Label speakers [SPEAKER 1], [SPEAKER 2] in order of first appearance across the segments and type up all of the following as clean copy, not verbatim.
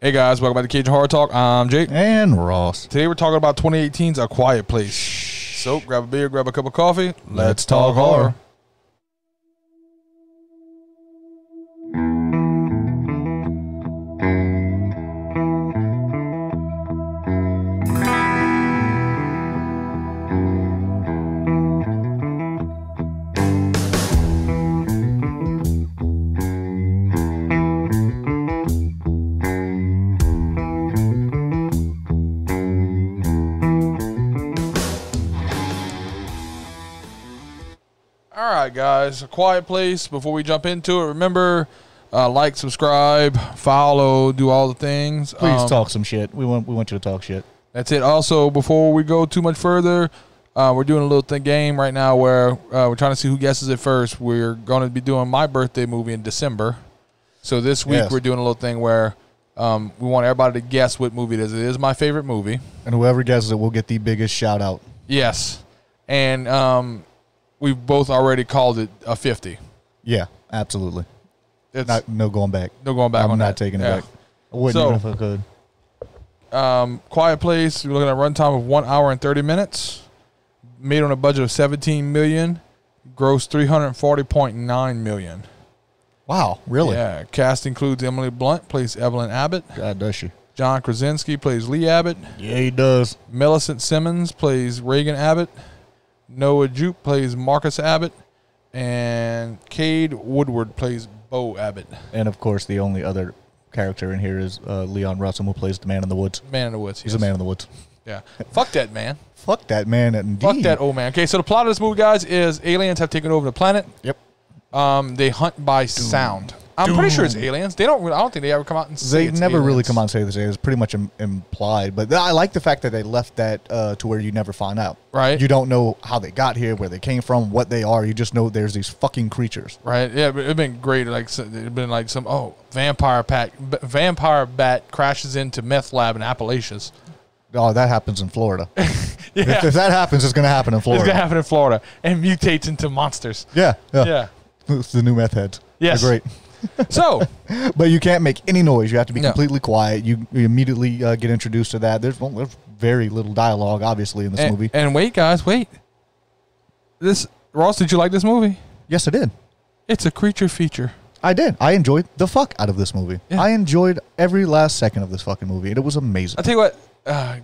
[SPEAKER 1] Hey guys, welcome back to Cajun Horror Talk. I'm Jake.
[SPEAKER 2] And Ross.
[SPEAKER 1] Today we're talking about 2018's A Quiet Place. So grab a beer, grab a cup of coffee. Let's talk horror. Guys, A Quiet Place. Before we jump into it, remember, like, subscribe, follow, do all the things.
[SPEAKER 2] Please talk some shit. We want you to talk shit.
[SPEAKER 1] That's it. Also, before we go too much further, we're doing a little game right now where we're trying to see who guesses it first. We're going to be doing my birthday movie in December. So this week we're doing a little thing where we want everybody to guess what movie it is. It is my favorite movie.
[SPEAKER 2] And whoever guesses it will get the biggest shout out.
[SPEAKER 1] Yes. And we've both already called it a 50.
[SPEAKER 2] Yeah, absolutely. No going back.
[SPEAKER 1] No going back on that.
[SPEAKER 2] I'm not taking it back. I wouldn't even if I could.
[SPEAKER 1] Quiet Place, we're looking at a runtime of 1 hour and 30 minutes. Made on a budget of $17 million. Grossed $340.9 million.
[SPEAKER 2] Wow, really?
[SPEAKER 1] Yeah. Cast includes Emily Blunt, plays Evelyn Abbott.
[SPEAKER 2] God, does she?
[SPEAKER 1] John Krasinski plays Lee Abbott.
[SPEAKER 2] Yeah, he does.
[SPEAKER 1] Millicent Simmons plays Reagan Abbott. Noah Jupe plays Marcus Abbott, and Cade Woodward plays Bo Abbott.
[SPEAKER 2] And, of course, the only other character in here is Leon Russell, who plays the man in the woods.
[SPEAKER 1] Man in the woods.
[SPEAKER 2] He's a man in the woods.
[SPEAKER 1] Yeah. Fuck that man.
[SPEAKER 2] Fuck that man, indeed.
[SPEAKER 1] Fuck that old man. Okay, so the plot of this movie, guys, is aliens have taken over the planet.
[SPEAKER 2] Yep.
[SPEAKER 1] They hunt by sound. I'm pretty sure it's aliens. I don't think they ever come out and say it's
[SPEAKER 2] never
[SPEAKER 1] aliens.
[SPEAKER 2] really come out and say this. It's pretty much implied. But I like the fact that they left that to where you never find out.
[SPEAKER 1] Right.
[SPEAKER 2] You don't know how they got here, where they came from, what they are. You just know there's these fucking creatures.
[SPEAKER 1] Right. Yeah, but it'd been great. Like it'd been like vampire bat crashes into meth lab in Appalachians.
[SPEAKER 2] Oh, that happens in Florida.
[SPEAKER 1] Yeah.
[SPEAKER 2] If that happens, it's going to happen in Florida.
[SPEAKER 1] It's going to happen in Florida and mutates into monsters.
[SPEAKER 2] Yeah.
[SPEAKER 1] Yeah.
[SPEAKER 2] It's the new meth heads.
[SPEAKER 1] Yes.
[SPEAKER 2] They're great.
[SPEAKER 1] So,
[SPEAKER 2] but you can't make any noise. You have to be completely quiet. You immediately get introduced to that. There's very little dialogue, obviously, in this movie.
[SPEAKER 1] And wait, guys, wait. Ross, did you like this movie?
[SPEAKER 2] Yes, I did.
[SPEAKER 1] It's a creature feature.
[SPEAKER 2] I did. I enjoyed the fuck out of this movie. Yeah. I enjoyed every last second of this fucking movie, and it was amazing.
[SPEAKER 1] I'll tell you what,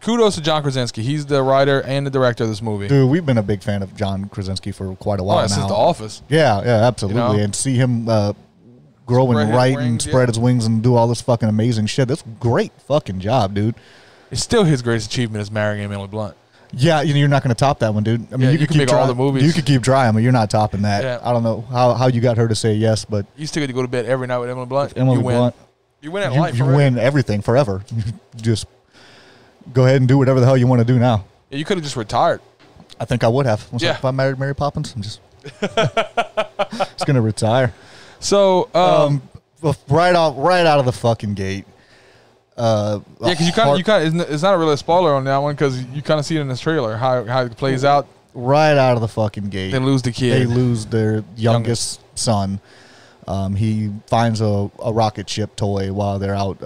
[SPEAKER 1] kudos to John Krasinski. He's the writer and the director of this movie.
[SPEAKER 2] Dude, we've been a big fan of John Krasinski for quite a while now.
[SPEAKER 1] Since The Office.
[SPEAKER 2] Yeah, absolutely. You know? And see him grow and write and spread his wings and do all this fucking amazing shit. That's a great fucking job, dude.
[SPEAKER 1] It's still his greatest achievement is marrying Emily Blunt.
[SPEAKER 2] Yeah, you're not going to top that one, dude. I mean, you could keep
[SPEAKER 1] make all the movies.
[SPEAKER 2] You could keep trying, but you're not topping that. Yeah. I don't know how you got her to say yes, but
[SPEAKER 1] you still get to go to bed every night with Emily Blunt.
[SPEAKER 2] Emily Blunt.
[SPEAKER 1] You win at life.
[SPEAKER 2] You win everything forever. Just go ahead and do whatever the hell you want to do now.
[SPEAKER 1] Yeah, you could have just retired.
[SPEAKER 2] I think I would have. If I married Mary Poppins, I'm just going to retire.
[SPEAKER 1] So,
[SPEAKER 2] right out of the fucking gate.
[SPEAKER 1] Because you kind of, it's not really a spoiler on that one because you kind of see it in this trailer how it plays out.
[SPEAKER 2] Right out of the fucking gate.
[SPEAKER 1] They lose the kid.
[SPEAKER 2] They lose their youngest son. He finds a rocket ship toy while they're out,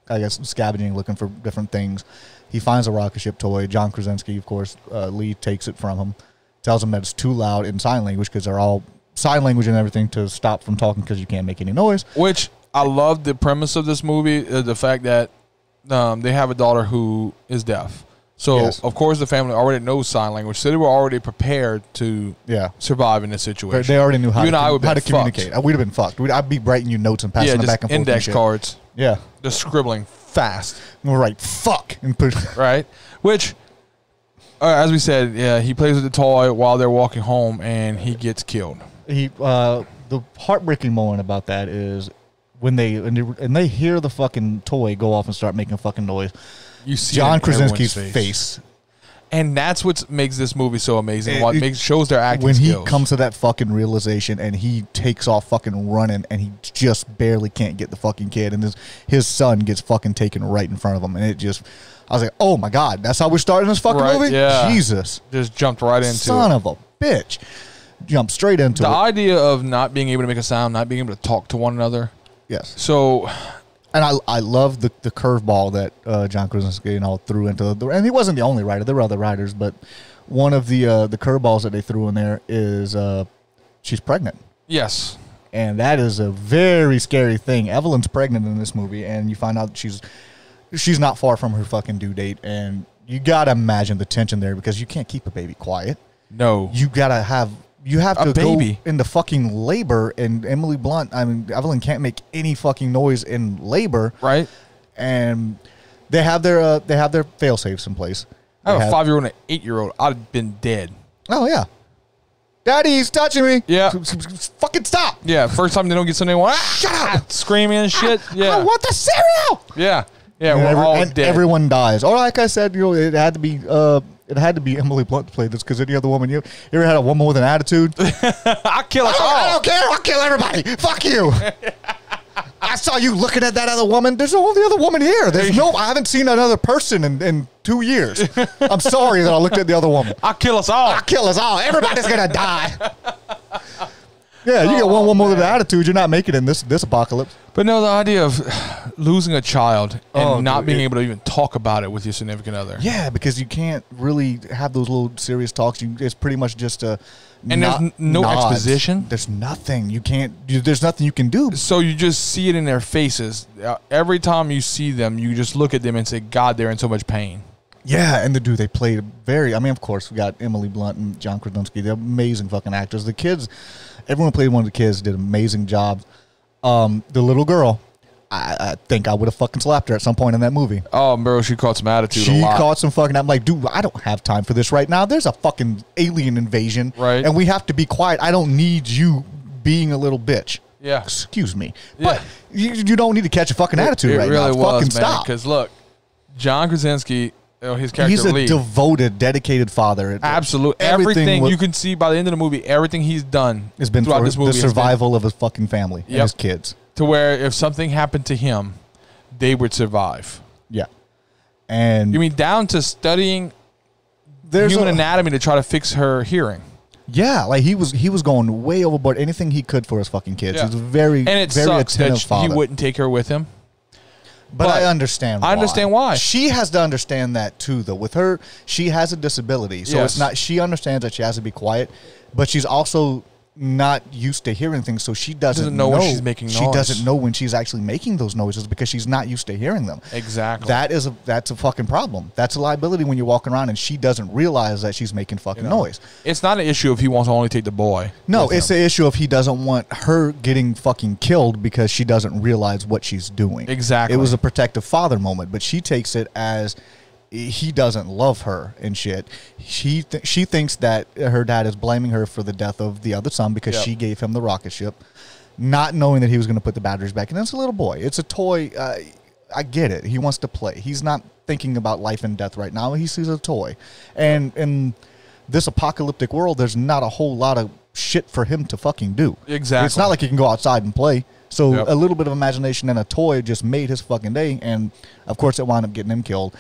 [SPEAKER 2] I guess, scavenging, looking for different things. He finds a rocket ship toy. John Krasinski, of course, Lee takes it from him, tells him that it's too loud in sign language because they're all sign language and everything to stop from talking because you can't make any noise.
[SPEAKER 1] Which I love the premise of this movie, the fact that they have a daughter who is deaf. So, of course, the family already knows sign language, so they were already prepared to survive in this situation.
[SPEAKER 2] They already knew how to
[SPEAKER 1] communicate.
[SPEAKER 2] We'd have been fucked. I'd be writing you notes and passing them back and forth.
[SPEAKER 1] Index cards.
[SPEAKER 2] Yeah.
[SPEAKER 1] Just scribbling fast.
[SPEAKER 2] We're right, fuck. And put
[SPEAKER 1] right? Which, as we said, he plays with the toy while they're walking home, and he gets killed.
[SPEAKER 2] The heartbreaking moment about that is when they hear the fucking toy go off and start making fucking noise. You see John Krasinski's face.
[SPEAKER 1] And that's what makes this movie so amazing. Shows their acting skills.
[SPEAKER 2] When he comes to that fucking realization and he takes off fucking running and he just barely can't get the fucking kid and his son gets fucking taken right in front of him. And I was like, oh my God, that's how we're starting this fucking movie?
[SPEAKER 1] Yeah.
[SPEAKER 2] Jesus.
[SPEAKER 1] Just jumped right into it.
[SPEAKER 2] Son of a bitch. Jumped straight into it.
[SPEAKER 1] The idea of not being able to make a sound, not being able to talk to one another.
[SPEAKER 2] Yes.
[SPEAKER 1] So
[SPEAKER 2] And I love the curveball that John Krasinski threw into the, and he wasn't the only writer. There were other writers, but one of the curveballs that they threw in there is she's pregnant.
[SPEAKER 1] Yes.
[SPEAKER 2] And that is a very scary thing. Evelyn's pregnant in this movie, and you find out she's not far from her fucking due date, and you gotta imagine the tension there because you can't keep a baby quiet.
[SPEAKER 1] No.
[SPEAKER 2] You have to
[SPEAKER 1] baby.
[SPEAKER 2] go into fucking labor, and Emily Blunt, Evelyn can't make any fucking noise in labor.
[SPEAKER 1] Right.
[SPEAKER 2] And they have their fail-safes in place.
[SPEAKER 1] I have a 5-year-old and an 8-year-old. I'd have been dead.
[SPEAKER 2] Oh, yeah. Daddy, he's touching me.
[SPEAKER 1] Yeah.
[SPEAKER 2] Fucking stop.
[SPEAKER 1] Yeah. First time they don't get something, they want,
[SPEAKER 2] shut up.
[SPEAKER 1] Screaming and shit. Yeah.
[SPEAKER 2] I want the cereal.
[SPEAKER 1] Yeah. Yeah. We're all dead.
[SPEAKER 2] Everyone dies. Or like I said, it had to be Emily Blunt to play this because any other woman, you ever had a woman with an attitude?
[SPEAKER 1] I'll kill us all.
[SPEAKER 2] I don't care. I'll kill everybody. Fuck you. I saw you looking at that other woman. There's the only other woman here. I haven't seen another person in 2 years. I'm sorry that I looked at the other woman.
[SPEAKER 1] I'll kill us all.
[SPEAKER 2] I'll kill us all. Everybody's going to die. Yeah, you get one woman with an attitude, you're not making it in this apocalypse.
[SPEAKER 1] But no, the idea of losing a child and not being able to even talk about it with your significant other.
[SPEAKER 2] Yeah, because you can't really have those little serious talks. It's pretty much just a
[SPEAKER 1] and there's no exposition.
[SPEAKER 2] There's nothing you can't. There's nothing you can do.
[SPEAKER 1] So you just see it in their faces. Every time you see them, you just look at them and say, "God, they're in so much pain."
[SPEAKER 2] Yeah, and they played very. I mean, of course, we got Emily Blunt and John Krasinski. They're amazing fucking actors. The kids, everyone who played one of the kids did amazing jobs. The little girl, I think I would have fucking slapped her at some point in that movie.
[SPEAKER 1] Oh, bro, she caught some attitude.
[SPEAKER 2] She caught some fucking. I'm like, dude, I don't have time for this right now. There's a fucking alien invasion,
[SPEAKER 1] right?
[SPEAKER 2] And we have to be quiet. I don't need you being a little bitch.
[SPEAKER 1] Yeah,
[SPEAKER 2] excuse me, but you don't need to catch a fucking attitude right
[SPEAKER 1] really
[SPEAKER 2] now. Fucking
[SPEAKER 1] man,
[SPEAKER 2] stop.
[SPEAKER 1] Because look, John Krasinski. His character,
[SPEAKER 2] he's a
[SPEAKER 1] Lee,
[SPEAKER 2] devoted, dedicated father.
[SPEAKER 1] Absolutely, everything you can see by the end of the movie, everything he's done
[SPEAKER 2] has been for
[SPEAKER 1] this movie
[SPEAKER 2] the survival of his fucking family and his kids.
[SPEAKER 1] To where if something happened to him, they would survive.
[SPEAKER 2] Yeah, and
[SPEAKER 1] you mean down to studying human anatomy to try to fix her hearing.
[SPEAKER 2] Yeah, like he was going way overboard. Anything he could for his fucking kids. Yeah. He's very attentive father.
[SPEAKER 1] He wouldn't take her with him.
[SPEAKER 2] But I understand why.
[SPEAKER 1] I understand why.
[SPEAKER 2] She has to understand that too, though. With her, she has a disability. So it's not, she understands that she has to be quiet, but she's also not used to hearing things, so she doesn't know when she's making noise. She doesn't know when she's actually making those noises because she's not used to hearing them.
[SPEAKER 1] Exactly.
[SPEAKER 2] That's a fucking problem. That's a liability when you're walking around and she doesn't realize that she's making fucking noise.
[SPEAKER 1] It's not an issue if he wants to only take the boy.
[SPEAKER 2] No, it's an issue if he doesn't want her getting fucking killed because she doesn't realize what she's doing.
[SPEAKER 1] Exactly.
[SPEAKER 2] It was a protective father moment, but she takes it as he doesn't love her and shit. She thinks that her dad is blaming her for the death of the other son because she gave him the rocket ship, not knowing that he was going to put the batteries back. And it's a little boy. It's a toy. I get it. He wants to play. He's not thinking about life and death right now. He sees a toy. And in this apocalyptic world, there's not a whole lot of shit for him to fucking do.
[SPEAKER 1] Exactly.
[SPEAKER 2] It's not like he can go outside and play. So a little bit of imagination and a toy just made his fucking day. And, of course, it wound up getting him killed.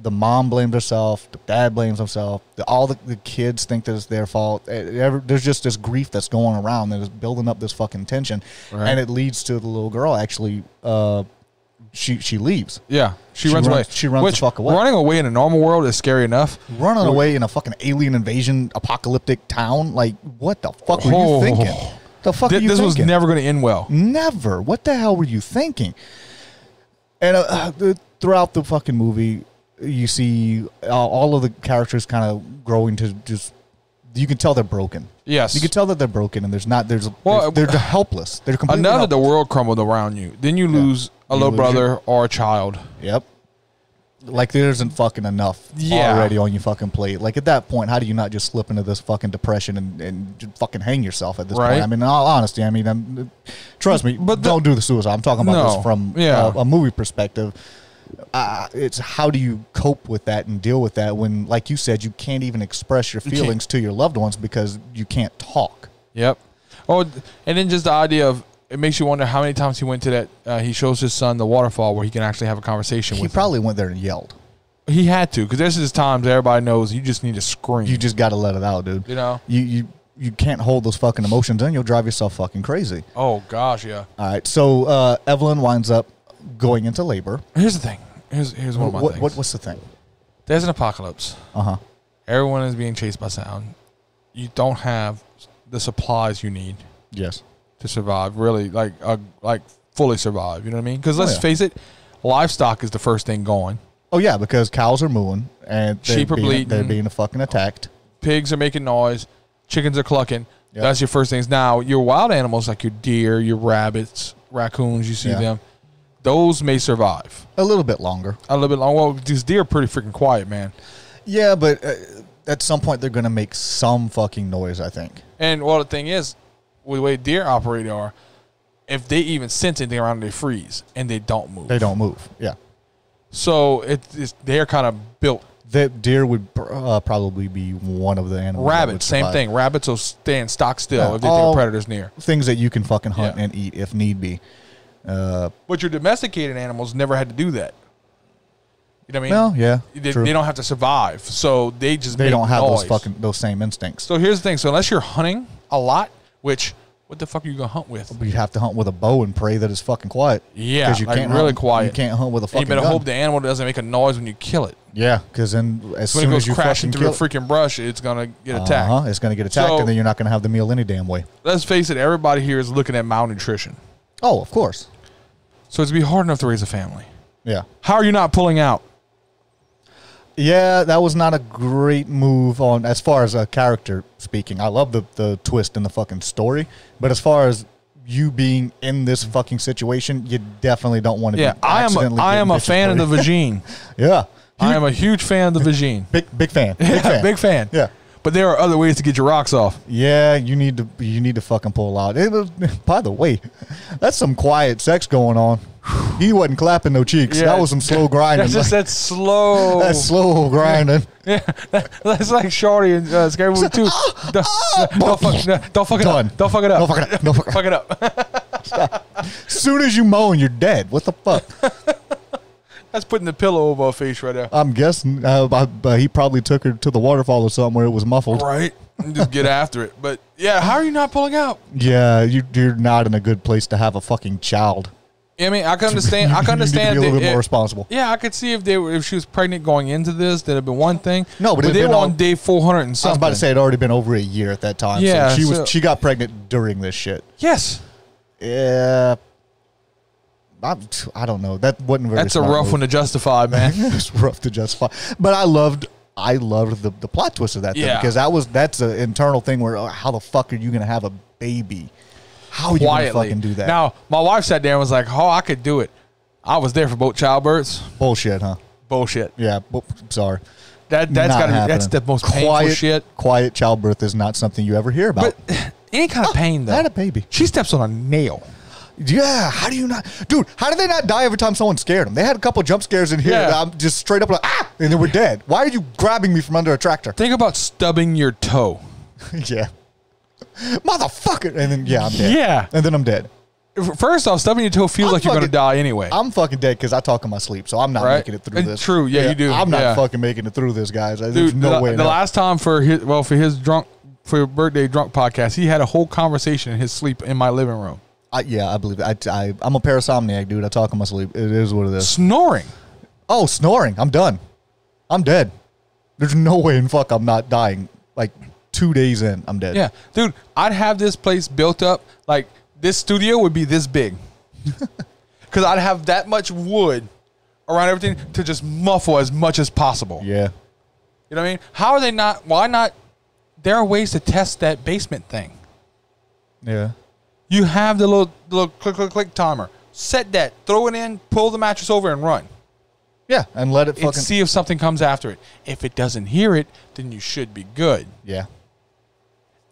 [SPEAKER 2] The mom blames herself. The dad blames himself. All the kids think that it's their fault. There's just this grief that's going around that is building up this fucking tension. Right. And it leads to the little girl actually, she leaves.
[SPEAKER 1] Yeah. She runs away.
[SPEAKER 2] She runs the fuck away.
[SPEAKER 1] Running away in a normal world is scary enough.
[SPEAKER 2] Running away in a fucking alien invasion apocalyptic town? Like, what the fuck were you thinking? The fuck are you thinking?
[SPEAKER 1] This was never going to end well.
[SPEAKER 2] Never. What the hell were you thinking? And throughout the fucking movie, you see all of the characters kind of growing to just, you can tell they're broken.
[SPEAKER 1] Yes.
[SPEAKER 2] You can tell that they're broken and they're helpless. They're completely
[SPEAKER 1] helpless.
[SPEAKER 2] The
[SPEAKER 1] world crumbled around you. Then you lose a little brother or a child.
[SPEAKER 2] Yep. Like there isn't fucking enough already on your fucking plate. Like at that point, how do you not just slip into this fucking depression and just fucking hang yourself at this point? I mean, in all honesty, trust me, but don't do the suicide. I'm talking about this from a movie perspective. It's how do you cope with that and deal with that when, like you said, you can't even express your feelings to your loved ones because you can't talk.
[SPEAKER 1] Yep. Oh, and then just the idea of, it makes you wonder how many times he went to that, he shows his son the waterfall where he can actually have a conversation with him.
[SPEAKER 2] He probably went there and yelled.
[SPEAKER 1] He had to, because there's just times everybody knows you just need to scream.
[SPEAKER 2] You just got to let it out, dude.
[SPEAKER 1] You know?
[SPEAKER 2] You can't hold those fucking emotions in. You'll drive yourself fucking crazy.
[SPEAKER 1] Oh, gosh, yeah.
[SPEAKER 2] All right, so Evelyn winds up going into labor.
[SPEAKER 1] Here's the thing. Here's one of my things.
[SPEAKER 2] What's the thing?
[SPEAKER 1] There's an apocalypse.
[SPEAKER 2] Uh-huh.
[SPEAKER 1] Everyone is being chased by sound. You don't have the supplies you need.
[SPEAKER 2] Yes.
[SPEAKER 1] To survive, really, like fully survive. You know what I mean? Because let's face it, livestock is the first thing going.
[SPEAKER 2] Oh yeah, because cows are mooing and
[SPEAKER 1] sheep are bleeding.
[SPEAKER 2] They're being fucking attacked.
[SPEAKER 1] Pigs are making noise. Chickens are clucking. Yep. That's your first things. Now, your wild animals like your deer, your rabbits, raccoons, you see them. Those may survive.
[SPEAKER 2] A little bit longer.
[SPEAKER 1] A little bit longer. Well, these deer are pretty freaking quiet, man.
[SPEAKER 2] Yeah, but at some point they're going to make some fucking noise, I think.
[SPEAKER 1] And, well, the thing is, with the way deer operate are, if they even sense anything around them, they freeze, and they don't move.
[SPEAKER 2] They don't move, yeah.
[SPEAKER 1] So they're kind of built.
[SPEAKER 2] The deer would probably be one of the animals.
[SPEAKER 1] Rabbits, same thing. Rabbits will stand stock still if they think a predator's near.
[SPEAKER 2] Things that you can fucking hunt and eat if need be.
[SPEAKER 1] But your domesticated animals never had to do that. You know what I mean?
[SPEAKER 2] Well, yeah,
[SPEAKER 1] they don't have to survive, so they
[SPEAKER 2] don't have
[SPEAKER 1] noise.
[SPEAKER 2] those same instincts.
[SPEAKER 1] So here's the thing: so unless you're hunting a lot, which what the fuck are you gonna hunt with?
[SPEAKER 2] You have to hunt with a bow and pray that it's fucking quiet.
[SPEAKER 1] Yeah,
[SPEAKER 2] because you can't really quiet. You can't hunt with a fucking.
[SPEAKER 1] You better
[SPEAKER 2] gun.
[SPEAKER 1] hope the animal doesn't make a noise when you kill it.
[SPEAKER 2] Yeah, because then as soon as you
[SPEAKER 1] crashing through the freaking brush, it's gonna get attacked.
[SPEAKER 2] It's gonna get attacked, and then you're not gonna have the meal any damn way.
[SPEAKER 1] Let's face it: everybody here is looking at malnutrition.
[SPEAKER 2] Oh, of course.
[SPEAKER 1] So it's gonna be hard enough to raise a family.
[SPEAKER 2] Yeah.
[SPEAKER 1] How are you not pulling out?
[SPEAKER 2] Yeah, that was not a great move on as far as a character speaking. I love the twist in the fucking story, but as far as you being in this fucking situation, you definitely don't want to.
[SPEAKER 1] Yeah, I am a fan of the vagine.
[SPEAKER 2] Yeah,
[SPEAKER 1] I am a huge fan of the vagine.
[SPEAKER 2] Big fan. Big fan. Yeah.
[SPEAKER 1] But there are other ways to get your rocks off.
[SPEAKER 2] Yeah, you need to fucking pull out. By the way, that's some quiet sex going on. He wasn't clapping no cheeks. Yeah, that was some slow grinding.
[SPEAKER 1] That's slow.
[SPEAKER 2] That's slow grinding.
[SPEAKER 1] Yeah, that's like Shorty and Scary Movie 2. Don't fuck it up. Don't fuck it up. Don't fuck it up.
[SPEAKER 2] As soon as you moan, you're dead. What the fuck?
[SPEAKER 1] That's putting the pillow over her face right there.
[SPEAKER 2] I'm guessing he probably took her to the waterfall or something where it was muffled.
[SPEAKER 1] Right. Just get after it. But, yeah, how are you not pulling out?
[SPEAKER 2] Yeah, you're not in a good place to have a fucking child.
[SPEAKER 1] Yeah, I mean, I can understand. I can understand.
[SPEAKER 2] You need to be a little bit more responsible.
[SPEAKER 1] Yeah, I could see if she was pregnant going into this, that'd have been one thing.
[SPEAKER 2] No, but
[SPEAKER 1] they were on day 400 and something.
[SPEAKER 2] I was about to say it had already been over a year at that time.
[SPEAKER 1] Yeah,
[SPEAKER 2] so she got pregnant during this shit.
[SPEAKER 1] Yes.
[SPEAKER 2] Yeah. I don't know. That wasn't very.
[SPEAKER 1] That's a rough one to justify, man.
[SPEAKER 2] It's rough to justify, but I loved the plot twist of that thing because that's an internal thing where how the fuck are you gonna have a baby? How are you gonna fucking do that?
[SPEAKER 1] Now my wife sat there and was like, "Oh, I could do it." I was there for both childbirths.
[SPEAKER 2] Bullshit, huh?
[SPEAKER 1] Bullshit.
[SPEAKER 2] Yeah. Sorry.
[SPEAKER 1] That's gotta be. That's the most painful shit.
[SPEAKER 2] Quiet childbirth is not something you ever hear about.
[SPEAKER 1] But any kind of pain though.
[SPEAKER 2] I had a baby.
[SPEAKER 1] She steps on a nail.
[SPEAKER 2] Yeah, how do you not, dude? How did they not die every time someone scared them? They had a couple jump scares in here. Yeah. I'm just straight up like and then we're dead. Why are you grabbing me from under a tractor?
[SPEAKER 1] Think about stubbing your toe.
[SPEAKER 2] Yeah, motherfucker. And then I'm dead.
[SPEAKER 1] Yeah,
[SPEAKER 2] and then I'm dead.
[SPEAKER 1] First off, stubbing your toe feels like you're gonna die anyway.
[SPEAKER 2] I'm fucking dead because I talk in my sleep, so I'm not making it through this.
[SPEAKER 1] True, yeah, you do.
[SPEAKER 2] I'm not fucking making it through this, guys.
[SPEAKER 1] Dude,
[SPEAKER 2] there's no way.
[SPEAKER 1] The last time for your birthday drunk podcast, he had a whole conversation in his sleep in my living room.
[SPEAKER 2] I believe it. I'm a parasomniac, dude. I talk in my sleep. It is what it is.
[SPEAKER 1] Snoring.
[SPEAKER 2] Oh, snoring. I'm done. I'm dead. There's no way in fuck I'm not dying. Like 2 days in, I'm dead.
[SPEAKER 1] Yeah. Dude, I'd have this place built up. Like, this studio would be this big. Because I'd have that much wood around everything to just muffle as much as possible.
[SPEAKER 2] Yeah.
[SPEAKER 1] You know what I mean? How are they not? Why not? There are ways to test that basement thing.
[SPEAKER 2] Yeah.
[SPEAKER 1] You have the little click timer. Set that. Throw it in. Pull the mattress over and run.
[SPEAKER 2] Yeah, and let it fucking...
[SPEAKER 1] see if something comes after it. If it doesn't hear it, then you should be good.
[SPEAKER 2] Yeah.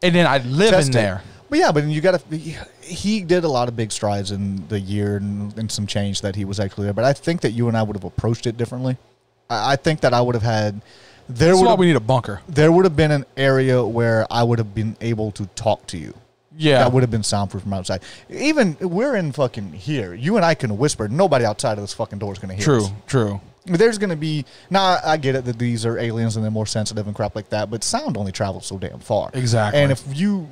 [SPEAKER 1] And then I'd live in there.
[SPEAKER 2] But yeah, but you got to... He did a lot of big strides in the year and some change that he was actually there. But I think that you and I would have approached it differently. I think that I would have had...
[SPEAKER 1] That's why we need a bunker.
[SPEAKER 2] There would have been an area where I would have been able to talk to you.
[SPEAKER 1] Yeah.
[SPEAKER 2] That would have been soundproof from outside. Even, we're in fucking here. You and I can whisper. Nobody outside of this fucking door is going to hear us.
[SPEAKER 1] True.
[SPEAKER 2] There's going to be... Now, I get it that these are aliens and they're more sensitive and crap like that, but sound only travels so damn far.
[SPEAKER 1] Exactly.
[SPEAKER 2] And if you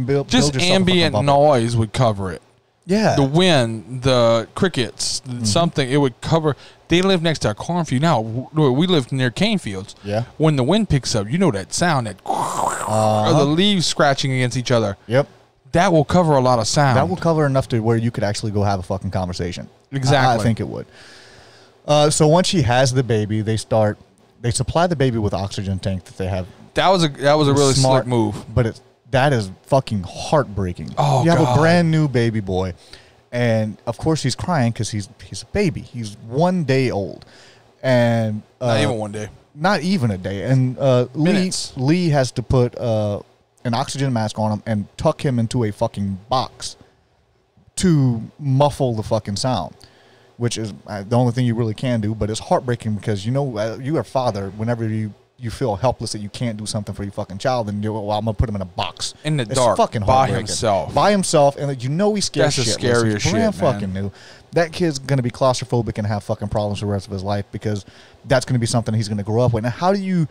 [SPEAKER 2] build
[SPEAKER 1] just ambient noise would cover it.
[SPEAKER 2] Yeah.
[SPEAKER 1] The wind, the crickets, something. It would cover. They live next to a cornfield. Now, we live near cane fields.
[SPEAKER 2] Yeah.
[SPEAKER 1] When the wind picks up, you know that sound, that or the leaves scratching against each other.
[SPEAKER 2] Yep.
[SPEAKER 1] That will cover a lot of sound.
[SPEAKER 2] That will cover enough to where you could actually go have a fucking conversation.
[SPEAKER 1] Exactly.
[SPEAKER 2] I think it would. So once she has the baby, they supply the baby with oxygen tank that they have.
[SPEAKER 1] That was a really
[SPEAKER 2] smart
[SPEAKER 1] slick move.
[SPEAKER 2] But that is fucking heartbreaking.
[SPEAKER 1] Oh,
[SPEAKER 2] you have
[SPEAKER 1] God.
[SPEAKER 2] a brand new baby boy, and of course he's crying because he's a baby. He's 1 day old, and
[SPEAKER 1] Not even 1 day.
[SPEAKER 2] Not even a day. And Lee has to put an oxygen mask on him and tuck him into a fucking box to muffle the fucking sound, which is the only thing you really can do. But it's heartbreaking because you're a father. Whenever you feel helpless that you can't do something for your fucking child, and I'm gonna put him in a box
[SPEAKER 1] in the dark,
[SPEAKER 2] fucking
[SPEAKER 1] by himself,
[SPEAKER 2] and he's scared.
[SPEAKER 1] That's the
[SPEAKER 2] shitless.
[SPEAKER 1] scariest
[SPEAKER 2] He's
[SPEAKER 1] shit,
[SPEAKER 2] brand
[SPEAKER 1] man.
[SPEAKER 2] fucking new. That kid's gonna be claustrophobic and have fucking problems for the rest of his life because that's gonna be something he's gonna grow up with. Now, how do you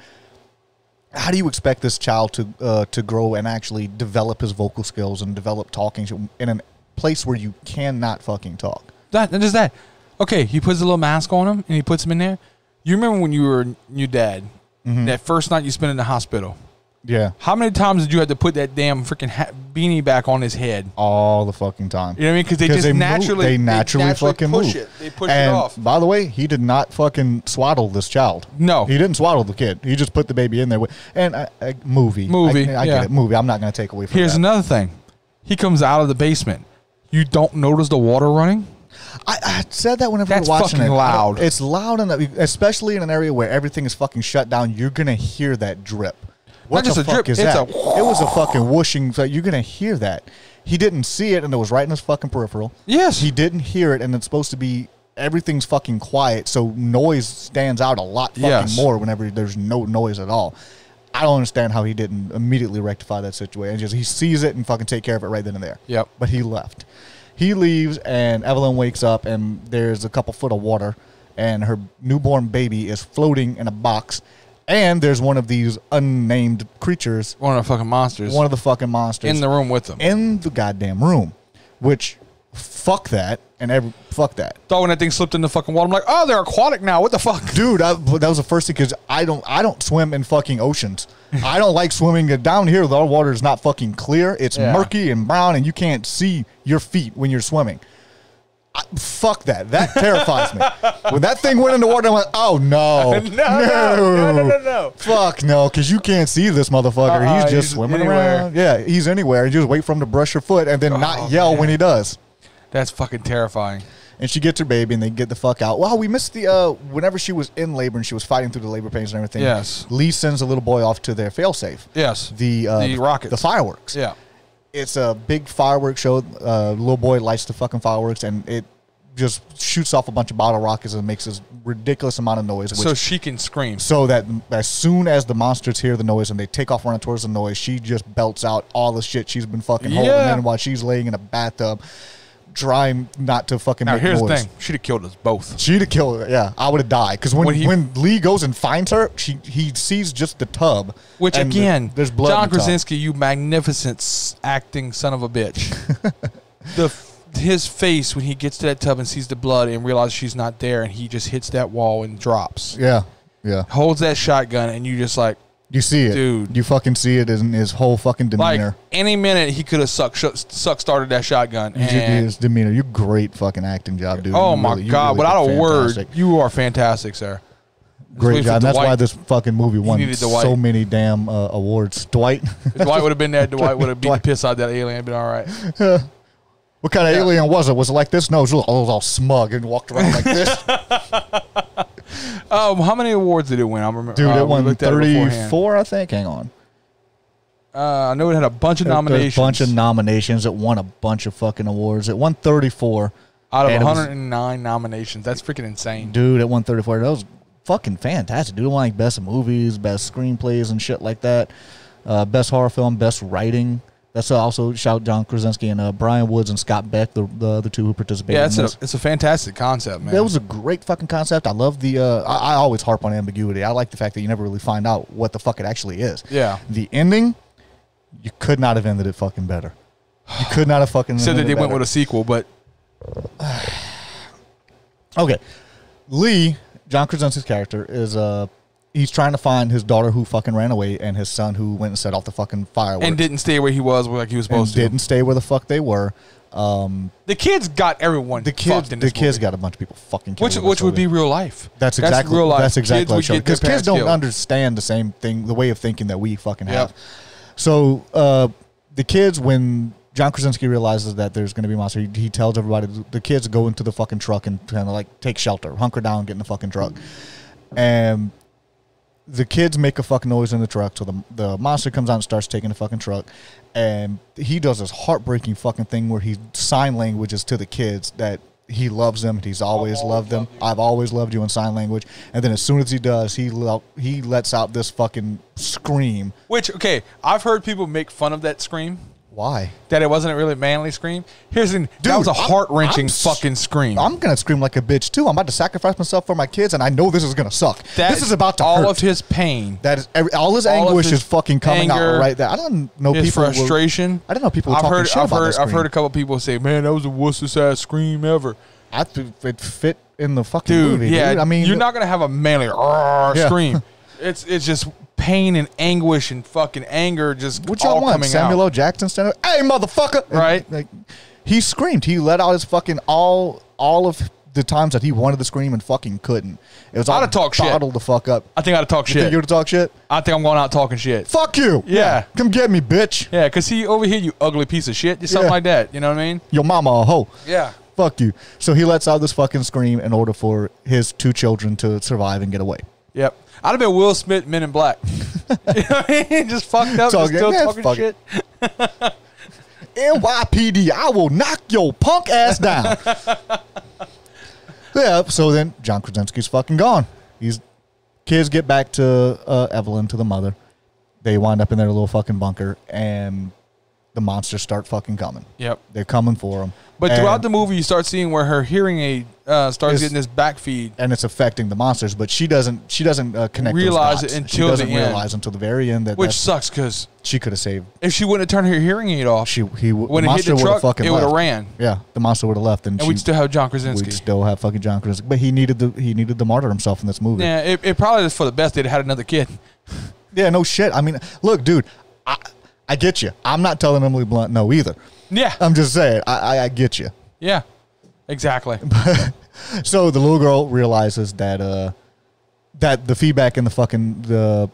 [SPEAKER 2] expect this child to grow and actually develop his vocal skills and develop talking in a place where you cannot fucking talk?
[SPEAKER 1] That. Okay, he puts a little mask on him and he puts him in there. You remember when you were your dad? That first night you spent in the hospital.
[SPEAKER 2] Yeah.
[SPEAKER 1] How many times did you have to put that damn freaking beanie back on his head?
[SPEAKER 2] All the fucking time.
[SPEAKER 1] You know what I mean? Because they naturally
[SPEAKER 2] fucking
[SPEAKER 1] push
[SPEAKER 2] move.
[SPEAKER 1] it. They push it off.
[SPEAKER 2] By the way, he did not fucking swaddle this child.
[SPEAKER 1] No.
[SPEAKER 2] He didn't swaddle the kid. He just put the baby in there. Movie. I get it. Movie. I'm not going to take away from
[SPEAKER 1] Here's
[SPEAKER 2] that.
[SPEAKER 1] another thing. He comes out of the basement. You don't notice the water running?
[SPEAKER 2] I said that whenever
[SPEAKER 1] That's
[SPEAKER 2] we're watching
[SPEAKER 1] fucking
[SPEAKER 2] it.
[SPEAKER 1] loud.
[SPEAKER 2] It's loud, especially in an area where everything is fucking shut down. You're gonna hear that drip. What
[SPEAKER 1] Not just
[SPEAKER 2] the
[SPEAKER 1] a
[SPEAKER 2] fuck
[SPEAKER 1] drip,
[SPEAKER 2] is
[SPEAKER 1] it's
[SPEAKER 2] that? It was a fucking whooshing. So you're gonna hear that. He didn't see it, and it was right in his fucking peripheral.
[SPEAKER 1] Yes.
[SPEAKER 2] He didn't hear it, and it's supposed to be everything's fucking quiet, so noise stands out a lot fucking more whenever there's no noise at all. I don't understand how he didn't immediately rectify that situation. He sees it and fucking take care of it right then and there.
[SPEAKER 1] Yep.
[SPEAKER 2] But he left. He leaves, and Evelyn wakes up, and there's a couple foot of water, and her newborn baby is floating in a box, and there's one of these unnamed creatures.
[SPEAKER 1] One of the fucking monsters.
[SPEAKER 2] One of the fucking monsters.
[SPEAKER 1] In the room with them.
[SPEAKER 2] In the goddamn room. Which, fuck that, fuck that.
[SPEAKER 1] Thought when that thing slipped in the fucking water, I'm like, oh, they're aquatic now. What the fuck?
[SPEAKER 2] Dude, that was the first thing, because I don't swim in fucking oceans. I don't like swimming down here. The water is not fucking clear. It's murky and brown, and you can't see your feet when you're swimming. Fuck that. That terrifies me. When that thing went in the water, I'm like, oh, no.
[SPEAKER 1] No.
[SPEAKER 2] Fuck no, because you can't see this motherfucker. He's just swimming around. Yeah, he's anywhere. You just wait for him to brush your foot and then not yell when he does.
[SPEAKER 1] That's fucking terrifying.
[SPEAKER 2] And she gets her baby, and they get the fuck out. Well, we missed the whenever she was in labor and she was fighting through the labor pains and everything.
[SPEAKER 1] Yes.
[SPEAKER 2] Lee sends a little boy off to their failsafe.
[SPEAKER 1] Yes.
[SPEAKER 2] The
[SPEAKER 1] rockets.
[SPEAKER 2] the fireworks.
[SPEAKER 1] Yeah.
[SPEAKER 2] It's a big fireworks show. Little boy lights the fucking fireworks, and it just shoots off a bunch of bottle rockets and makes this ridiculous amount of noise.
[SPEAKER 1] So she can scream.
[SPEAKER 2] So that as soon as the monsters hear the noise and they take off running towards the noise, she just belts out all the shit she's been fucking holding in while she's laying in a bathtub, trying not to fucking make noise.
[SPEAKER 1] Now, here's the thing. She'd have killed us both.
[SPEAKER 2] She'd have killed her, yeah. I would have died. Because when Lee goes and finds her, he sees just the tub.
[SPEAKER 1] Which, again,
[SPEAKER 2] there's blood
[SPEAKER 1] John
[SPEAKER 2] in the tub.
[SPEAKER 1] Krasinski, you magnificent acting son of a bitch. His face when he gets to that tub and sees the blood and realizes she's not there, and he just hits that wall and drops.
[SPEAKER 2] Yeah.
[SPEAKER 1] Holds that shotgun, and you just like...
[SPEAKER 2] You see it.
[SPEAKER 1] Dude.
[SPEAKER 2] You fucking see it in his whole fucking demeanor.
[SPEAKER 1] Like, any minute he could have started that shotgun.
[SPEAKER 2] His demeanor. You great fucking acting job, dude.
[SPEAKER 1] Oh, my God. Without a word, you are fantastic, sir.
[SPEAKER 2] Great job. That's why this fucking movie won so many damn awards. Dwight.
[SPEAKER 1] If Dwight would have been there, Dwight would have beat the piss out of that alien. Been all right.
[SPEAKER 2] What kind of alien was it? Was it like this? No, it was all smug and walked around like this.
[SPEAKER 1] How many awards did it win? I remember.
[SPEAKER 2] Dude, it won 34, I think. Hang on.
[SPEAKER 1] I know it had a bunch of nominations.
[SPEAKER 2] A bunch of nominations. It won a bunch of fucking awards. It won 34.
[SPEAKER 1] Out of 109 nominations. That's freaking insane.
[SPEAKER 2] Dude, it won 34. That was fucking fantastic. Dude, it won like best movies, best screenplays and shit like that. Best horror film, best writing. That's also shout John Krasinski and Brian Woods and Scott Beck, the other two who participated.
[SPEAKER 1] Yeah, it's a fantastic concept, man.
[SPEAKER 2] It was a great fucking concept. I love the. I always harp on ambiguity. I like the fact that you never really find out what the fuck it actually is.
[SPEAKER 1] Yeah.
[SPEAKER 2] The ending, you could not have ended it fucking better. You could not have fucking
[SPEAKER 1] said that they went with a sequel, but
[SPEAKER 2] okay. Lee, John Krasinski's character, is he's trying to find his daughter who fucking ran away and his son who went and set off the fucking fireworks
[SPEAKER 1] and didn't stay where he was like he was supposed to.
[SPEAKER 2] Didn't stay where the fuck they were.
[SPEAKER 1] The kids got everyone.
[SPEAKER 2] The kids got a bunch of people fucking killed.
[SPEAKER 1] Which would be real life.
[SPEAKER 2] That's exactly real life. That's exactly what because kids don't
[SPEAKER 1] killed.
[SPEAKER 2] understand the same thing, the way of thinking that we fucking have. So the kids, when John Krasinski realizes that there's going to be a monster, he tells everybody, the kids to go into the fucking truck and kind of like take shelter, hunker down, get in the fucking truck. And the kids make a fucking noise in the truck, so the monster comes out and starts taking the fucking truck. And he does this heartbreaking fucking thing where he sign languages to the kids that he loves them and he's always loved them. I've always loved you in sign language. And then as soon as he does, he lets out this fucking scream.
[SPEAKER 1] Which, okay, I've heard people make fun of that scream.
[SPEAKER 2] Why?
[SPEAKER 1] That it wasn't a really manly scream. That was a heart-wrenching fucking scream.
[SPEAKER 2] I'm going to scream like a bitch, too. I'm about to sacrifice myself for my kids, and I know this is going to suck. This is about to hurt.
[SPEAKER 1] All of his pain.
[SPEAKER 2] That is all his anguish is fucking coming out right there. I don't know
[SPEAKER 1] his frustration.
[SPEAKER 2] I didn't know people were talking shit about that scream.
[SPEAKER 1] I've heard a couple people say, man, that was the wussest-ass scream ever.
[SPEAKER 2] I think it fit in the fucking movie.
[SPEAKER 1] Yeah,
[SPEAKER 2] dude. I mean,
[SPEAKER 1] you're not going to have a manly scream. It's just pain and anguish and fucking anger just
[SPEAKER 2] what y'all want? Samuel L. Jackson standing up, hey motherfucker!
[SPEAKER 1] Right?
[SPEAKER 2] And, like, he screamed. He let out his fucking all of the times that he wanted to scream and fucking couldn't. It was all bottled the fuck up.
[SPEAKER 1] I think I'd talk shit.
[SPEAKER 2] You think you would talk shit?
[SPEAKER 1] I think I'm going out talking shit.
[SPEAKER 2] Fuck you!
[SPEAKER 1] Yeah.
[SPEAKER 2] Come get me, bitch!
[SPEAKER 1] Yeah, because he over here, you ugly piece of shit. Just something like that. You know what I mean?
[SPEAKER 2] Your mama a hoe.
[SPEAKER 1] Yeah.
[SPEAKER 2] Fuck you. So he lets out this fucking scream in order for his 2 children to survive and get away.
[SPEAKER 1] Yep. I'd have been Will Smith, Men in Black. You know what I mean? Just fucked up, just still talking shit.
[SPEAKER 2] NYPD, I will knock your punk ass down. Yeah, so then John Krasinski's fucking gone. Kids get back to Evelyn, to the mother. They wind up in their little fucking bunker, and the monsters start fucking coming. Yep. They're coming for them.
[SPEAKER 1] But throughout the movie, you start seeing where her hearing aid starts getting this back feed,
[SPEAKER 2] and it's affecting the monsters. But she doesn't connect.
[SPEAKER 1] Realize
[SPEAKER 2] those dots.
[SPEAKER 1] it until
[SPEAKER 2] she doesn't
[SPEAKER 1] the end.
[SPEAKER 2] realize until the very end
[SPEAKER 1] which sucks because
[SPEAKER 2] she could have saved.
[SPEAKER 1] If she wouldn't have turned her hearing aid off, when it hit the truck, it would have ran.
[SPEAKER 2] Yeah, the monster would have left, and
[SPEAKER 1] we'd still have John Krasinski.
[SPEAKER 2] We'd still have fucking John Krasinski. But he needed to martyr himself in this movie.
[SPEAKER 1] Yeah, it probably is for the best. They'd had another kid.
[SPEAKER 2] Yeah, no shit. I mean, look, dude, I get you. I'm not telling Emily Blunt no either. Yeah, I'm just saying I get you.
[SPEAKER 1] Yeah, exactly.
[SPEAKER 2] So the little girl realizes that that the feedback in the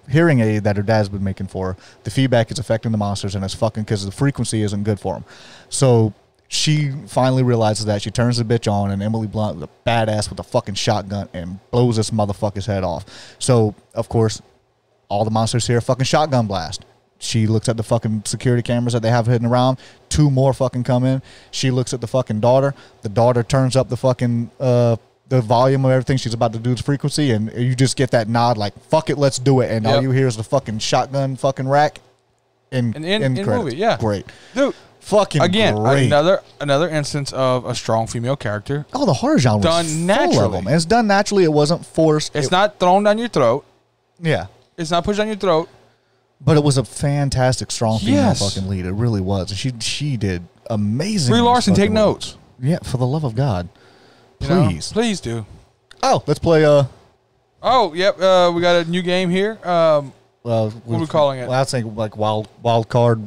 [SPEAKER 2] hearing aid that her dad's been making for her, the feedback is affecting the monsters, and it's fucking because the frequency isn't good for them. So she finally realizes that. She turns the bitch on, and Emily Blunt, the badass with a fucking shotgun, and blows this motherfucker's head off. So of course, all the monsters hear a fucking shotgun blast. She looks at the fucking security cameras that they have hidden around. 2 more fucking come in. She looks at the fucking daughter. The daughter turns up the fucking the volume of everything she's about to do, the frequency, and you just get that nod like, fuck it, let's do it. And all you hear is the fucking shotgun fucking rack in
[SPEAKER 1] movie. Yeah.
[SPEAKER 2] Great.
[SPEAKER 1] Dude.
[SPEAKER 2] Fucking
[SPEAKER 1] again,
[SPEAKER 2] great.
[SPEAKER 1] Another instance of a strong female character.
[SPEAKER 2] Oh, the horror genre was
[SPEAKER 1] done naturally.
[SPEAKER 2] Full of them. It's done naturally. It wasn't forced.
[SPEAKER 1] It's not thrown down your throat.
[SPEAKER 2] Yeah.
[SPEAKER 1] It's not pushed down your throat.
[SPEAKER 2] But it was a fantastic, strong female fucking lead. It really was. She did amazing.
[SPEAKER 1] Brie Larson, take notes.
[SPEAKER 2] Yeah, for the love of God. Please.
[SPEAKER 1] Please do.
[SPEAKER 2] Oh, let's play.
[SPEAKER 1] Oh, yep. We got a new game here. What are we calling it?
[SPEAKER 2] Well, I'd say like wild card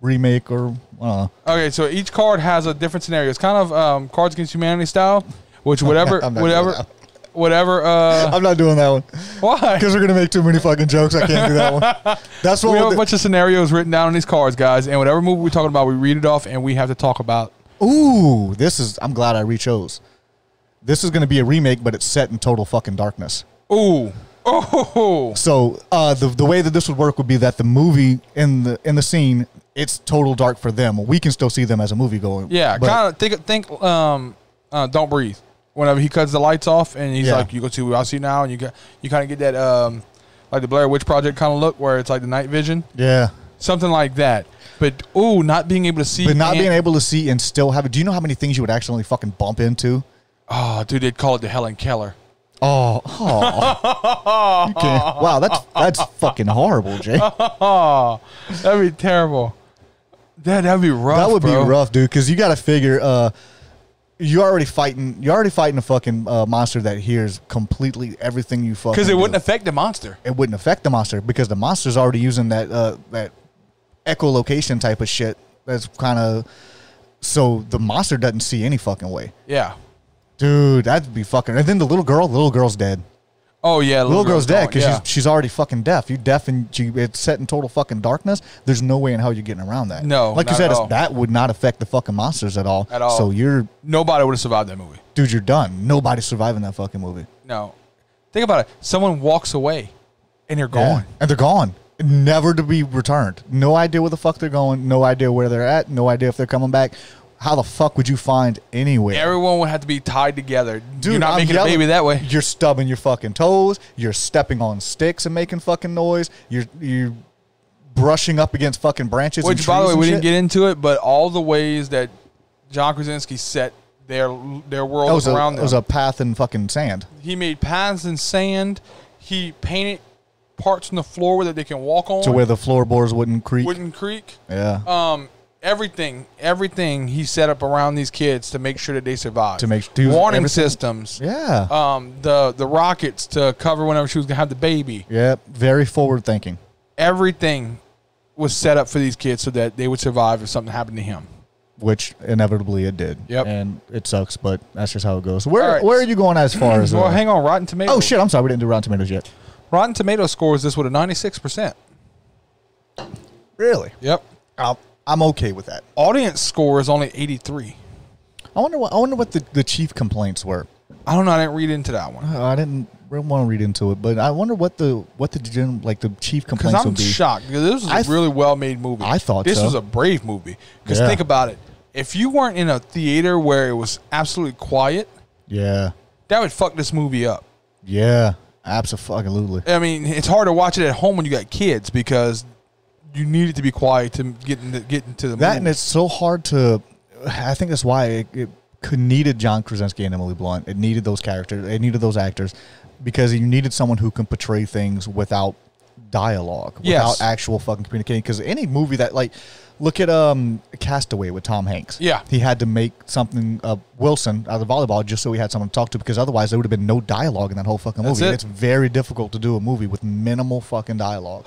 [SPEAKER 2] remake or I don't know.
[SPEAKER 1] Okay, so each card has a different scenario. It's kind of Cards Against Humanity style, which whatever.
[SPEAKER 2] I'm not doing that one.
[SPEAKER 1] Why?
[SPEAKER 2] Because we're gonna make too many fucking jokes. I can't do that one. That's what
[SPEAKER 1] we have a bunch of scenarios written down on these cards, guys, and whatever movie we're talking about, we read it off and we have to talk about.
[SPEAKER 2] Ooh, I'm glad I re-chose. This is gonna be a remake, but it's set in total fucking darkness.
[SPEAKER 1] Ooh. Oh.
[SPEAKER 2] So the way that this would work would be that the movie in the scene, it's total dark for them. We can still see them as a movie going.
[SPEAKER 1] Yeah, kind of think. Don't Breathe. Whenever he cuts the lights off and he's like, you go to I'll see now, and you kind of get that like the Blair Witch Project kind of look where it's like the night vision. Yeah, something like that. But not being able to see,
[SPEAKER 2] being able to see and still have it. Do you know how many things you would accidentally fucking bump into?
[SPEAKER 1] Oh, dude, they'd call it the Helen Keller.
[SPEAKER 2] Oh, you can't. Wow, that's fucking horrible, Jay.
[SPEAKER 1] That'd be terrible. That'd be rough.
[SPEAKER 2] That would
[SPEAKER 1] bro.
[SPEAKER 2] be rough, dude. Because you got to figure, you're already fighting a fucking monster that hears completely everything you fucking.
[SPEAKER 1] Because it wouldn't affect the monster.
[SPEAKER 2] It wouldn't affect the monster because the monster's already using that echolocation type of shit. That's kind of so the monster doesn't see any fucking way.
[SPEAKER 1] Yeah.
[SPEAKER 2] Dude, that'd be fucking. And then the little girl's dead.
[SPEAKER 1] Oh yeah,
[SPEAKER 2] little girl's dead because she's already fucking deaf. You deaf and it's set in total fucking darkness. There's no way in hell you're getting around that.
[SPEAKER 1] No,
[SPEAKER 2] like you said, that would not affect the fucking monsters at all.
[SPEAKER 1] At all.
[SPEAKER 2] So
[SPEAKER 1] nobody would have survived that movie.
[SPEAKER 2] Dude, you're done. Nobody's surviving that fucking movie.
[SPEAKER 1] No, think about it. Someone walks away, and they're gone.
[SPEAKER 2] And they're gone, never to be returned. No idea where the fuck they're going. No idea where they're at. No idea if they're coming back. How the fuck would you find anywhere?
[SPEAKER 1] Everyone would have to be tied together.
[SPEAKER 2] Dude,
[SPEAKER 1] you're not making a baby that way.
[SPEAKER 2] You're stubbing your fucking toes. You're stepping on sticks and making fucking noise. You're brushing up against fucking branches.
[SPEAKER 1] Which, by the way, we didn't get into it, but all the ways that John Krasinski set their world around them.
[SPEAKER 2] It was a path in fucking sand.
[SPEAKER 1] He made paths in sand. He painted parts on the floor that they can walk on.
[SPEAKER 2] To where the floorboards wouldn't creak.
[SPEAKER 1] Yeah. Everything he set up around these kids to make sure that they survive. Warning systems.
[SPEAKER 2] Yeah.
[SPEAKER 1] The rockets to cover whenever she was gonna have the baby.
[SPEAKER 2] Yep. Very forward thinking.
[SPEAKER 1] Everything was set up for these kids so that they would survive if something happened to him.
[SPEAKER 2] Which inevitably it did.
[SPEAKER 1] Yep.
[SPEAKER 2] And it sucks, but that's just how it goes. Where are you going as far as?
[SPEAKER 1] Well, hang on. Rotten Tomatoes.
[SPEAKER 2] Oh shit! I'm sorry, we didn't do Rotten Tomatoes yet.
[SPEAKER 1] Rotten Tomatoes scores this with a 96%.
[SPEAKER 2] Really?
[SPEAKER 1] Yep.
[SPEAKER 2] I'm okay with that.
[SPEAKER 1] Audience score is only 83.
[SPEAKER 2] I wonder what the chief complaints were.
[SPEAKER 1] I don't know. I didn't read into that one.
[SPEAKER 2] I didn't really want to read into it, but I wonder what the chief complaints would be.
[SPEAKER 1] Because I'm shocked. Because this was a really well-made movie.
[SPEAKER 2] I thought
[SPEAKER 1] this was a brave movie. Because think about it. If you weren't in a theater where it was absolutely quiet, that would fuck this movie up.
[SPEAKER 2] Yeah, absolutely.
[SPEAKER 1] I mean, it's hard to watch it at home when you got kids because you need it to be quiet to get into the movie.
[SPEAKER 2] And it's so hard to. I think that's why it needed John Krasinski and Emily Blunt. It needed those characters. It needed those actors because you needed someone who can portray things without dialogue, without actual fucking communicating. Because any movie that look at Castaway with Tom Hanks.
[SPEAKER 1] Yeah,
[SPEAKER 2] he had to make something Wilson out of volleyball just so he had someone to talk to because otherwise there would have been no dialogue in that whole fucking movie. It's very difficult to do a movie with minimal fucking dialogue.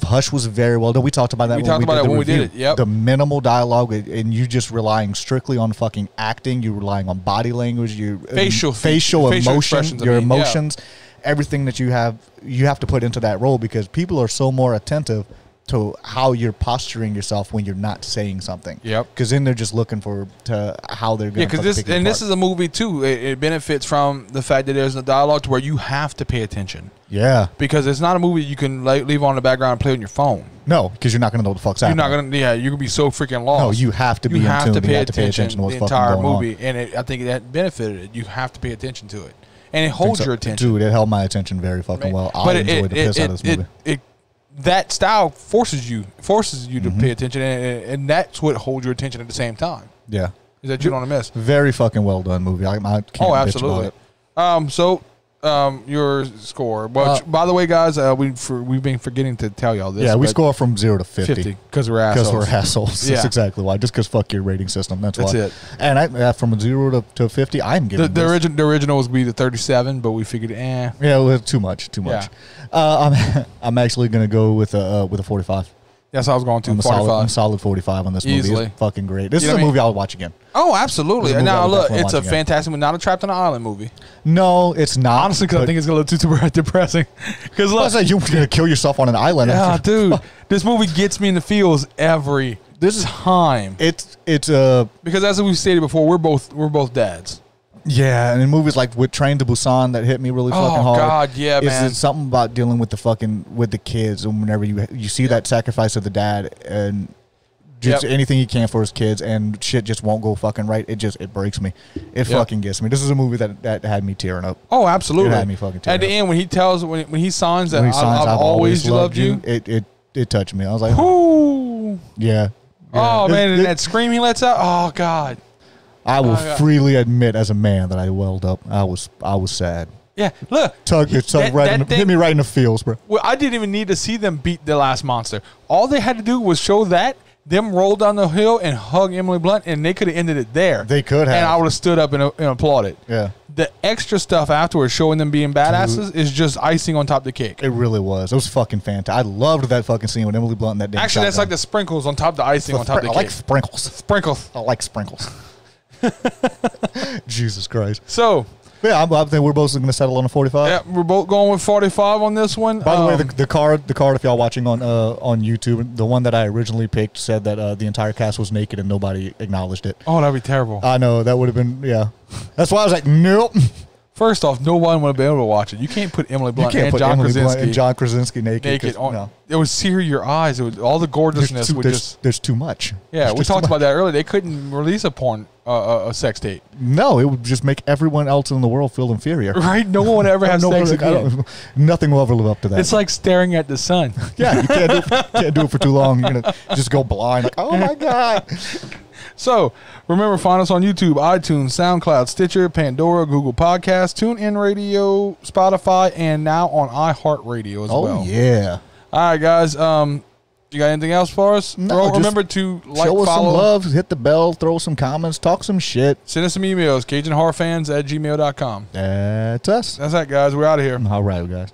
[SPEAKER 2] Hush was very well done. We talked about that when we did it. Yep. The minimal dialogue, and you just relying strictly on fucking acting. You're relying on body language, your facial emotion, your emotions, everything that you have to put into that role because people are so more attentive to how you're posturing yourself when you're not saying something.
[SPEAKER 1] Yep.
[SPEAKER 2] Because then they're just looking to how they're going to
[SPEAKER 1] this is a movie too. It benefits from the fact that there's a dialogue to where you have to pay attention.
[SPEAKER 2] Yeah.
[SPEAKER 1] Because it's not a movie you can leave on the background and play on your phone.
[SPEAKER 2] No, because you're not going to know what the fuck's happening.
[SPEAKER 1] You're not going to. Yeah, you're going to be so freaking lost.
[SPEAKER 2] No, you have to be in tune. You have to pay attention to what's fucking going on. The entire movie,
[SPEAKER 1] and I think that benefited it. You have to pay attention to it, and it holds your attention.
[SPEAKER 2] Dude, it held my attention very fucking well. I enjoyed the piss out of this movie.
[SPEAKER 1] That style forces you to pay attention, and that's what holds your attention at the same time.
[SPEAKER 2] Yeah,
[SPEAKER 1] is that you don't want to miss?
[SPEAKER 2] Very fucking well done movie. I can't
[SPEAKER 1] absolutely.
[SPEAKER 2] Bitch
[SPEAKER 1] about it. Your score. Well, by the way, guys, we've been forgetting to tell y'all this.
[SPEAKER 2] Yeah, we score from 0 to 50
[SPEAKER 1] because we're assholes.
[SPEAKER 2] Because we're assholes. That's exactly why. Just because fuck your rating system. That's why.
[SPEAKER 1] It.
[SPEAKER 2] And from 0 to 50, I'm giving
[SPEAKER 1] the original was be the 37, but we figured, Yeah,
[SPEAKER 2] it was too much. Yeah. I'm actually gonna go with a 45.
[SPEAKER 1] Yes, I was going to.
[SPEAKER 2] I'm
[SPEAKER 1] 45.
[SPEAKER 2] Solid 45 on this movie.
[SPEAKER 1] Easily.
[SPEAKER 2] It's fucking great. This is a movie I would watch again.
[SPEAKER 1] Oh, absolutely. Now look, it's a fantastic movie. Not a Trapped on an Island movie.
[SPEAKER 2] No, it's not.
[SPEAKER 1] Honestly, because I think it's gonna look too depressing. Because look,
[SPEAKER 2] you're gonna kill yourself on an island.
[SPEAKER 1] Yeah, dude. This movie gets me in the feels every time.
[SPEAKER 2] It's
[SPEAKER 1] because as we stated before, we're both dads.
[SPEAKER 2] Yeah, and in movies like with Train to Busan that hit me really fucking hard.
[SPEAKER 1] Oh God, yeah, man.
[SPEAKER 2] It's something about dealing with the kids, and whenever you see that sacrifice of the dad and just anything he can for his kids, and shit just won't go fucking right. It breaks me. It fucking gets me. This is a movie that had me tearing up.
[SPEAKER 1] Oh, absolutely.
[SPEAKER 2] It had me fucking tearing up.
[SPEAKER 1] At the end, when he signs that I've always loved you,
[SPEAKER 2] it touched me. I was like,
[SPEAKER 1] ooh,
[SPEAKER 2] yeah.
[SPEAKER 1] Oh man, and that scream he lets out. Oh God.
[SPEAKER 2] I will freely admit, as a man, that I welled up. I was sad.
[SPEAKER 1] Yeah, look.
[SPEAKER 2] Hit me right in the feels, bro.
[SPEAKER 1] Well, I didn't even need to see them beat the last monster. All they had to do was show them roll down the hill and hug Emily Blunt, and they could have ended it there.
[SPEAKER 2] They could have.
[SPEAKER 1] And I would have stood up and applauded.
[SPEAKER 2] Yeah.
[SPEAKER 1] The extra stuff afterwards, showing them being badasses, is just icing on top of the cake.
[SPEAKER 2] It really was. It was fucking fantastic. I loved that fucking scene with Emily Blunt and that damn
[SPEAKER 1] Actually, that's like the sprinkles on top of the icing on top of the cake.
[SPEAKER 2] I like sprinkles.
[SPEAKER 1] Sprinkles.
[SPEAKER 2] I like sprinkles. Jesus Christ.
[SPEAKER 1] So...
[SPEAKER 2] Yeah, I think we're both going to settle on a 45.
[SPEAKER 1] Yeah, we're both going with 45 on this one.
[SPEAKER 2] By the way, the card, if y'all watching on YouTube, the one that I originally picked said that the entire cast was naked and nobody acknowledged it.
[SPEAKER 1] Oh, that'd be terrible.
[SPEAKER 2] I know, that would have been, yeah. That's why I was like, nope.
[SPEAKER 1] First off, no one would have been able to watch it. You can't put Emily Blunt and John Krasinski
[SPEAKER 2] naked.
[SPEAKER 1] On, it would sear your eyes. It would, all the gorgeousness
[SPEAKER 2] There's too much.
[SPEAKER 1] Yeah, we talked about that earlier. They couldn't release a sex tape.
[SPEAKER 2] No, it would just make everyone else in the world feel inferior.
[SPEAKER 1] Right? No one would ever have sex again.
[SPEAKER 2] Nothing will ever live up to that.
[SPEAKER 1] It's like staring at the sun.
[SPEAKER 2] Yeah, you can't do it for too long. You're going to just go blind. Like, oh, my God.
[SPEAKER 1] So, remember, find us on YouTube, iTunes, SoundCloud, Stitcher, Pandora, Google Podcasts, TuneIn Radio, Spotify, and now on iHeartRadio as well.
[SPEAKER 2] Oh, yeah.
[SPEAKER 1] All right, guys. You got anything else for us?
[SPEAKER 2] No,
[SPEAKER 1] remember to
[SPEAKER 2] show us some love, hit the bell, throw some comments, talk some shit.
[SPEAKER 1] Send us some emails, CajunHorrorFans@gmail.com.
[SPEAKER 2] That's us.
[SPEAKER 1] That's that, guys. We're out of here.
[SPEAKER 2] All right, guys.